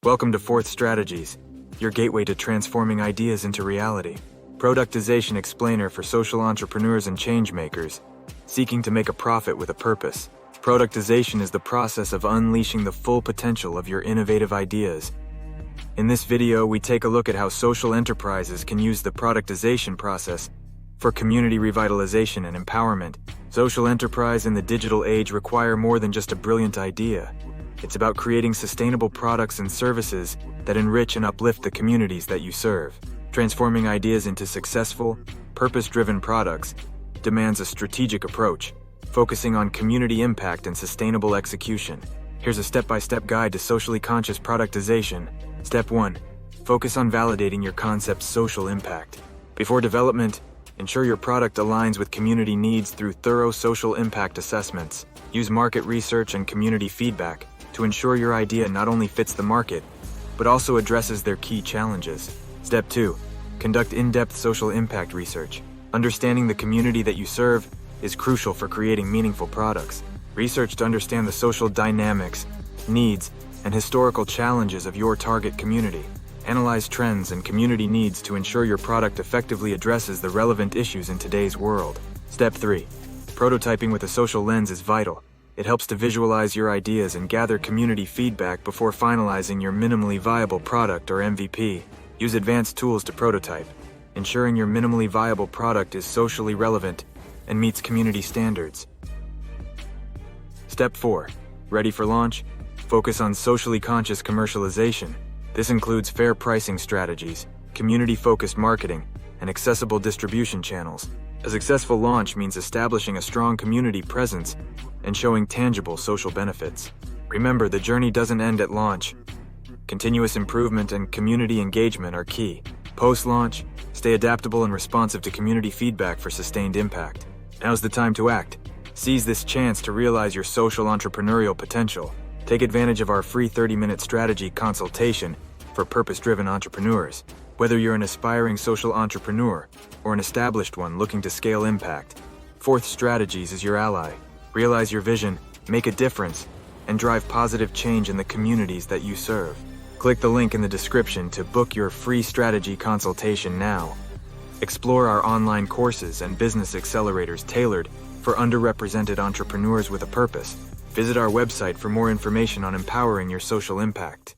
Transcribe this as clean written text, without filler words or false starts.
Welcome to Fourth Strategies, your gateway to transforming ideas into reality. Productization explainer for social entrepreneurs and changemakers, seeking to make a profit with a purpose. Productization is the process of unleashing the full potential of your innovative ideas. In this video, we take a look at how social enterprises can use the productization process for community revitalization and empowerment. Social enterprise in the digital age require more than just a brilliant idea. It's about creating sustainable products and services that enrich and uplift the communities that you serve. Transforming ideas into successful, purpose-driven products demands a strategic approach, focusing on community impact and sustainable execution. Here's a step-by-step guide to socially conscious productization. Step 1. Focus on validating your concept's social impact. Before development, ensure your product aligns with community needs through thorough social impact assessments. Use market research and community feedback to ensure your idea not only fits the market, but also addresses their key challenges. Step 2. Conduct in-depth social impact research. Understanding the community that you serve is crucial for creating meaningful products. Research to understand the social dynamics, needs, and historical challenges of your target community. Analyze trends and community needs to ensure your product effectively addresses the relevant issues in today's world. Step 3. Prototyping with a social lens is vital. It helps to visualize your ideas and gather community feedback before finalizing your minimally viable product or MVP. Use advanced tools to prototype, ensuring your minimally viable product is socially relevant and meets community standards. Step 4. Ready for launch? Focus on socially conscious commercialization. This includes fair pricing strategies, community-focused marketing, and accessible distribution channels. A successful launch means establishing a strong community presence and showing tangible social benefits. Remember, the journey doesn't end at launch. Continuous improvement and community engagement are key. Post-launch, stay adaptable and responsive to community feedback for sustained impact. Now's the time to act. Seize this chance to realize your social entrepreneurial potential. Take advantage of our free 30-minute strategy consultation for purpose-driven entrepreneurs. Whether you're an aspiring social entrepreneur or an established one looking to scale impact, Fourth Strategies is your ally. Realize your vision, make a difference, and drive positive change in the communities that you serve. Click the link in the description to book your free strategy consultation now. Explore our online courses and business accelerators tailored for underrepresented entrepreneurs with a purpose. Visit our website for more information on empowering your social impact.